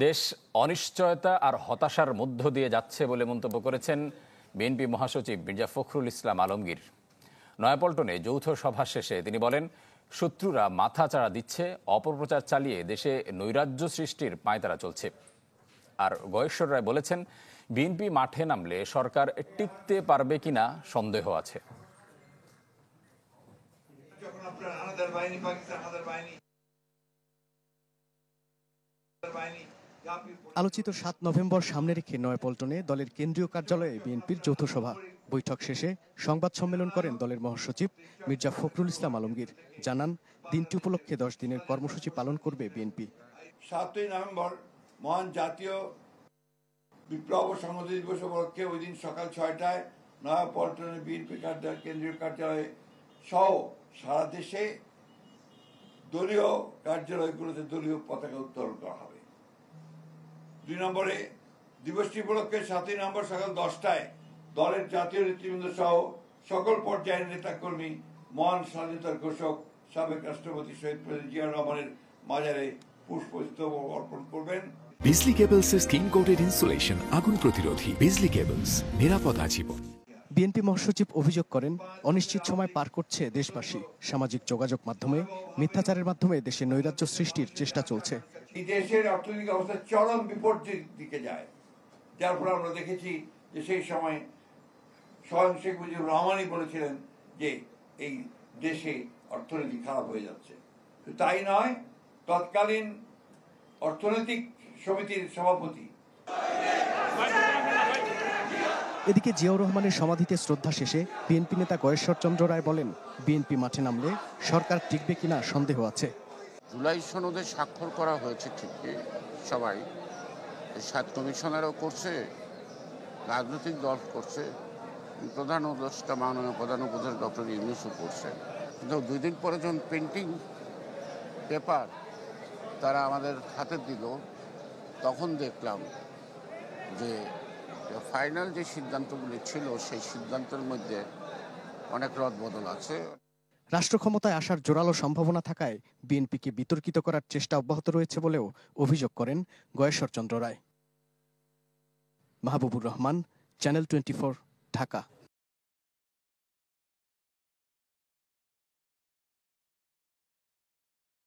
দেশ অনিশ্চয়তা আর হতাশার মধ্য দিয়ে যাচ্ছে বলে মন্তব্য করেছেন বিএনপি মহাসচিব মির্জা ফখরুল ইসলাম আলমগীর। নয়াপল্টনে যৌথ সভা শেষে তিনি বলেন, শত্রুরা মাথাচাড়া দিচ্ছে, অপপ্রচার চালিয়ে দেশে নৈরাজ্য সৃষ্টির পাঁয়তারা চলছে। আর গয়েশ্বর রায় বলেছেন, বিএনপি মাঠে নামলে সরকার টিকতে পারবে কিনা সন্দেহ আছে। আলোচিত ৭ নভেম্বর সামনে রেখে নয়াপল্টনে দলের কেন্দ্রীয় কার্যালয়ে বিএনপির যৌথ সভা। বৈঠক শেষে সংবাদ সম্মেলন করেন দলের মহাসচিব মির্জা ফখরুল ইসলাম আলমগীর। জানান, দিনটি উপলক্ষে 10 দিনের কর্মসূচি পালন করবে বিএনপি। ৭ই নভেম্বর মহান জাতীয় বিপ্লব ও সংহতি দিবস উপলক্ষে ওই দিন সকাল ৬টায় নয়াপল্টনে বিএনপি কেন্দ্রীয় কার্যালয়ে সহ সারা দেশে দলীয় কার্যালয়গুলোতে দলীয় পতাকা উত্তোলন করা হবে। ২ নম্বরে দিবসটি উপলক্ষে ৭ই নভেম্বর সকাল 10টায় দলের জাতীয় নেতৃবৃন্দ সহ সকল পর্যায়ের নেতাকর্মী মহান স্বাধীনতার ঘোষক সাবেক রাষ্ট্রপতি শহীদ প্রেসিডেন্ট জিয়া রহমানের মাজারে পুষ্পস্তবক অর্পণ করবেন। বিজলি কেবলসের স্কিন কোটেড ইনসুলেশন আগুন প্রতিরোধী। বিজলি কেবলস, নিরাপদ আজীবন। বিএনপি মহাসচিব অভিযোগ করেন, অনিশ্চিত সময় পার করছে দেশবাসী। সামাজিক যোগাযোগ মাধ্যমে মিথ্যাচারের মাধ্যমে দেশে নৈরাজ্য সৃষ্টির চেষ্টা চলছে। এই দেশের অর্থনৈতিক অবস্থা চরম বিপর্যয়ের দিকে যায়, যার ফলে আমরা দেখেছি যে সেই সময় স্বয়ং শেখ মুজিবুর রহমানই বলেছিলেন যে এই দেশে অর্থনীতি খারাপ হয়ে যাচ্ছে। তাই নয়, তৎকালীন অর্থনৈতিক সমিতির সভাপতি এদিকে জিয়াউর রহমানের সমাধিতে শ্রদ্ধা শেষে বিএনপি নেতা গয়েশ্বর চন্দ্র রায় বলেন, বিএনপি মাঠে নামলে সরকার টিকবে কিনা সন্দেহ আছে। জুলাই সনদে স্বাক্ষর করা হয়েছে ঠিকই, সবাই 7 কমিশনারও করছে, রাজনৈতিক দল করছে, প্রধান উপদেষ্টা মাননীয় প্রধান উপদেষ্টা ডক্টর ইউনূসও করছে। কিন্তু 2 দিন পরে যখন পেন্টিং পেপার তারা আমাদের হাতে দিল, তখন দেখলাম যে ফাইনাল যে সিদ্ধান্তগুলি ছিল সেই সিদ্ধান্তের মধ্যে অনেক রদবদল আছে। রাষ্ট্র ক্ষমতায় আসার জোরালো সম্ভাবনা থাকায় বিএনপিকে বিতর্কিত করার চেষ্টা অব্যাহত রয়েছে বলেও অভিযোগ করেন গয়েশ্বর চন্দ্র রায়। মাহবুবুর রহমান, চ্যানেল 24, ঢাকা।